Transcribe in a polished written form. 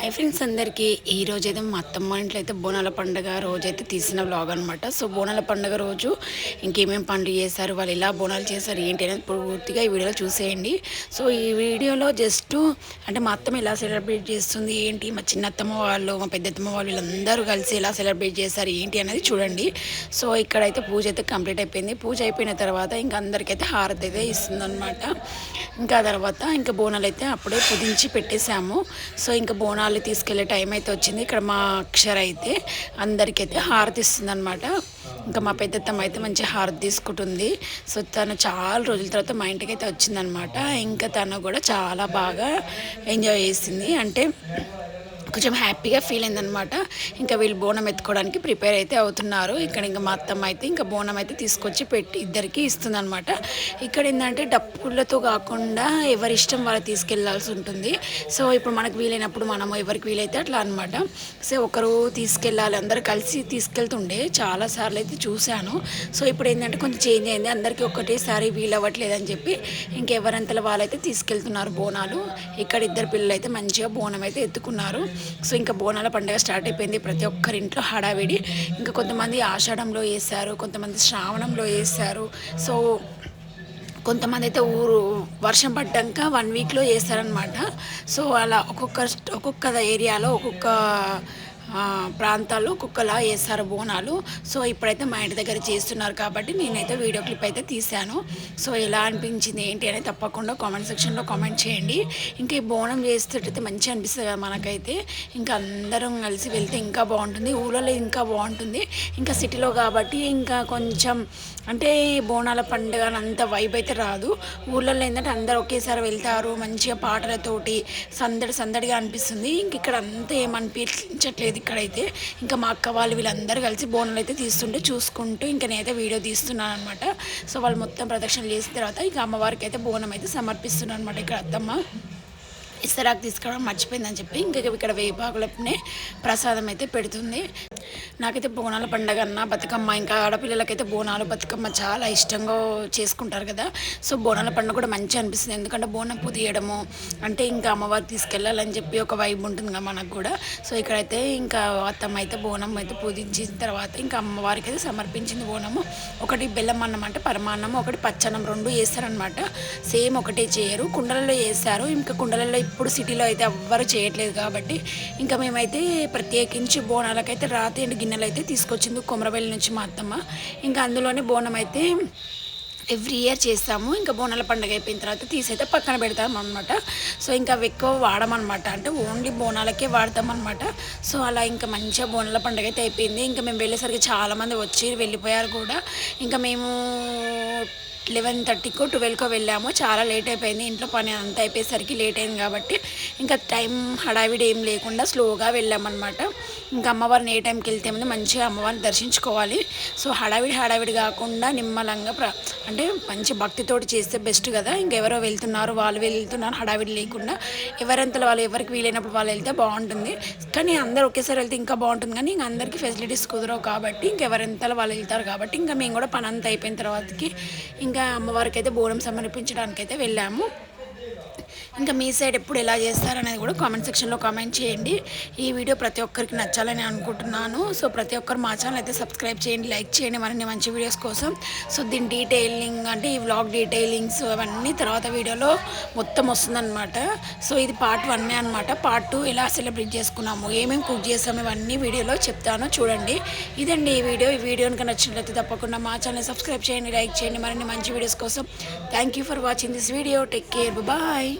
Hi friends అందరికీ ఈ రోజైతే మా అత్తమ్మ ఇంట్లో అయితే బోనాల పండుగ రోజైతే తీసిన వ్లాగ్ అనమాట. సో బోనాల పండుగ రోజు ఇంకేమేమి పనులు చేశారు, వాళ్ళు ఎలా బోనాలు చేశారు ఏంటి అనేది పూర్తిగా ఈ వీడియోలో చూసేయండి. సో ఈ వీడియోలో జస్ట్ అంటే మా అత్తమ్మ ఎలా సెలబ్రేట్ చేస్తుంది ఏంటి, మా చిన్న అత్తమ్మ వాళ్ళు మా పెద్దత్తమ్మ వాళ్ళు వీళ్ళందరూ కలిసి ఎలా సెలబ్రేట్ చేశారు ఏంటి అనేది చూడండి. సో ఇక్కడైతే పూజ అయితే కంప్లీట్ అయిపోయింది. పూజ అయిపోయిన తర్వాత ఇంకా అందరికైతే హారతి అయితే ఇస్తుందన్నమాట. ఇంకా తర్వాత ఇంకా బోనాలు అయితే అప్పుడే పుదించి పెట్టేశాము. సో ఇంకా బోనాలు తీసుకెళ్లే టైం అయితే వచ్చింది. ఇక్కడ మా అక్షర అయితే అందరికైతే హారతి ఇస్తుంది అనమాట. ఇంకా మా పెద్దత్తమ్మ అయితే మంచి హారతి తీసుకుంటుంది. సో తను చాలా రోజుల తర్వాత మా ఇంటికి అయితే వచ్చిందనమాట. ఇంకా తను కూడా చాలా బాగా ఎంజాయ్ చేసింది, అంటే కొంచెం హ్యాపీగా ఫీల్ అయిందనమాట. ఇంకా వీళ్ళు బోనం ఎత్తుకోవడానికి ప్రిపేర్ అయితే అవుతున్నారు. ఇక్కడ ఇంకా మా అత్తమ్మ అయితే ఇంకా బోనం అయితే తీసుకొచ్చి పెట్టి ఇద్దరికి ఇస్తుందనమాట. ఇక్కడ ఏంటంటే డప్పులతో కాకుండా ఎవరి ఇష్టం వాళ్ళు తీసుకెళ్లాల్సి ఉంటుంది. సో ఇప్పుడు మనకు వీలైనప్పుడు మనము ఎవరికి వీలైతే అట్లా అనమాట. సో ఒకరు తీసుకెళ్ళాలి, అందరు కలిసి తీసుకెళ్తుండే చాలాసార్లు అయితే చూశాను. సో ఇప్పుడు ఏంటంటే కొంచెం చేంజ్ అయింది, అందరికీ ఒకటేసారి వీలవ్వట్లేదని చెప్పి ఇంకెవరంతలో వాళ్ళైతే తీసుకెళ్తున్నారు బోనాలు. ఇక్కడ ఇద్దరు పిల్లలు అయితే మంచిగా బోనం అయితే ఎత్తుకున్నారు. సో ఇంకా బోనాల పండుగ స్టార్ట్ అయిపోయింది. ప్రతి ఒక్కరి ఇంట్లో హడావిడి. ఇంకా కొంతమంది ఆషాఢంలో వేశారు, కొంతమంది శ్రావణంలో వేశారు. సో కొంతమంది అయితే వర్షం పడ్డాక 1 వీక్లో వేస్తారనమాట. సో అలా ఒక్కొక్క ఏరియాలో ఒక్కొక్క ప్రాంతాల్లో ఒక్కొక్కలా వేస్తారు బోనాలు. సో ఇప్పుడైతే మా ఇంటి దగ్గర చేస్తున్నారు కాబట్టి నేనైతే వీడియో క్లిప్ అయితే తీశాను. సో ఎలా అనిపించింది ఏంటి అనేది తప్పకుండా కామెంట్ సెక్షన్లో కామెంట్ చేయండి. ఇంకా ఈ బోనం చేసేటట్టయితే మంచిగా అనిపిస్తుంది కదా మనకైతే. ఇంకా అందరం కలిసి వెళ్తే ఇంకా బాగుంటుంది, ఊళ్ళో ఇంకా బాగుంటుంది. ఇంకా సిటీలో కాబట్టి ఇంకా కొంచెం అంటే బోనాల పండుగ అంత వైబ్ అయితే రాదు. ఊళ్ళల్లో ఏంటంటే అందరు ఒకేసారి వెళ్తారు, మంచిగా పాటలతోటి సందడిగా అనిపిస్తుంది. ఇంక ఇక్కడ అంతా ఏమనిపించట్లేదు ఇక్కడైతే. ఇంకా మా అక్క వాళ్ళు వీళ్ళందరూ కలిసి బోనాలు అయితే తీస్తుంటే చూసుకుంటూ ఇంకా నేనైతే వీడియో తీస్తున్నాను అనమాట. సో వాళ్ళు మొత్తం ప్రదక్షిణలు చేసిన తర్వాత ఇంకా అమ్మవారికి అయితే బోనం అయితే సమర్పిస్తున్నాను అనమాట. ఇక్కడ అత్తమ్మ ఇస్తరాకు తీసుకోవడం మర్చిపోయిందని చెప్పి ఇంకా ఇక్కడ వేపాకులనే ప్రసాదం అయితే పెడుతుంది. నాకైతే బోనాల పండగ అన్న బతుకమ్మ, ఇంకా ఆడపిల్లలకైతే బోనాలు బతుకమ్మ చాలా ఇష్టంగా చేసుకుంటారు కదా. సో బోనాల పండుగ కూడా మంచిగా అనిపిస్తుంది, ఎందుకంటే బోనం పుదియడము అంటే ఇంకా అమ్మవారు తీసుకెళ్ళాలని చెప్పి ఒక వైబ్ ఉంటుంది కదా మనకు కూడా. సో ఇక్కడైతే ఇంకా అత్తమ్మ అయితే బోనం అయితే పూజించిన తర్వాత ఇంకా అమ్మవారికి అయితే సమర్పించింది బోనము. ఒకటి బెల్లం అన్నం అంటే పరమాన్నం, ఒకటి పచ్చన్నం, 2 వేస్తారనమాట. సేమ్ ఒకటే చేయరు, కుండలలో వేస్తారు. ఇంకా కుండలలో ఇప్పుడు సిటీలో అయితే ఎవ్వరు చేయట్లేదు కాబట్టి ఇంకా మేమైతే ప్రత్యేకించి బోనాలకైతే రాతి గిన్నెలు అయితే తీసుకొచ్చింది కొమరవెల్లి నుంచి మా అత్తమ్మ. ఇంకా అందులోనే బోనం అయితే ఎవ్రీ ఇయర్ చేస్తాము. ఇంకా బోనాల పండుగ అయిపోయిన తర్వాత తీసైతే పక్కన పెడతాం అనమాట. సో ఇంకా అవి ఎక్కువ వాడమన్నమాట, అంటే ఓన్లీ బోనాలకే వాడతాం అనమాట. సో అలా ఇంకా మంచిగా బోనాల పండుగ అయితే అయిపోయింది. ఇంకా మేము వెళ్ళేసరికి చాలామంది వచ్చి వెళ్ళిపోయారు కూడా. ఇంకా మేము 11:30కో 12కో వెళ్ళాము. చాలా లేట్ అయిపోయింది, ఇంట్లో పని అంతా అయిపోయేసరికి లేట్ అయింది కాబట్టి ఇంకా టైం హడావిడి ఏం లేకుండా స్లోగా వెళ్ళామన్నమాట. ఇంకా అమ్మవారిని ఏ టైంకి వెళ్తే ముందు మంచిగా అమ్మవారిని దర్శించుకోవాలి. సో హడావిడి కాకుండా నిమ్మలంగా అంటే మంచి భక్తితోటి చేస్తే బెస్ట్ కదా. ఇంకెవరో వెళ్తున్నారు వాళ్ళు వెళ్తున్నారు హడావిడి లేకుండా ఎవరంతలో వాళ్ళు ఎవరికి వీలైనప్పుడు వాళ్ళు వెళ్తే బాగుంటుంది. కానీ అందరూ ఒకేసారి వెళ్తే ఇంకా బాగుంటుంది, కానీ ఇంకా అందరికీ ఫెసిలిటీస్ కుదరవు కాబట్టి ఇంకెవరంతలో వాళ్ళు వెళ్తారు కాబట్టి ఇంకా మేము కూడా పని అంతా అయిపోయిన తర్వాతకి ఇంకా అమ్మవారికి అయితే బోనం సమర్పించడానికి అయితే వెళ్ళాము. ఇంకా మీ సైడ్ ఎప్పుడు ఎలా చేస్తారనేది కూడా కామెంట్ సెక్షన్లో కామెంట్ చేయండి. ఈ వీడియో ప్రతి ఒక్కరికి నచ్చాలని అనుకుంటున్నాను. సో ప్రతి ఒక్కరు మా ఛానల్ అయితే సబ్స్క్రైబ్ చేయండి, లైక్ చేయండి మరిన్ని మంచి వీడియోస్ కోసం. సో దీని డీటెయిలింగ్ అంటే ఈ వ్లాగ్ డీటెయిలింగ్స్ అవన్నీ తర్వాత వీడియోలో మొత్తం వస్తుందన్నమాట. సో ఇది పార్ట్ 1 అనమాట. పార్ట్ 2 ఎలా సెలబ్రేట్ చేసుకున్నాము, ఏమేమి కుక్ చేసాము ఇవన్నీ వీడియోలో చెప్తాను చూడండి. ఇదండి ఈ వీడియో కనుక నచ్చినట్లయితే తప్పకుండా మా ఛానల్ సబ్స్క్రైబ్ చేయండి, లైక్ చేయండి మరిన్ని మంచి వీడియోస్ కోసం. Thank you for watching this video. Take care, bye.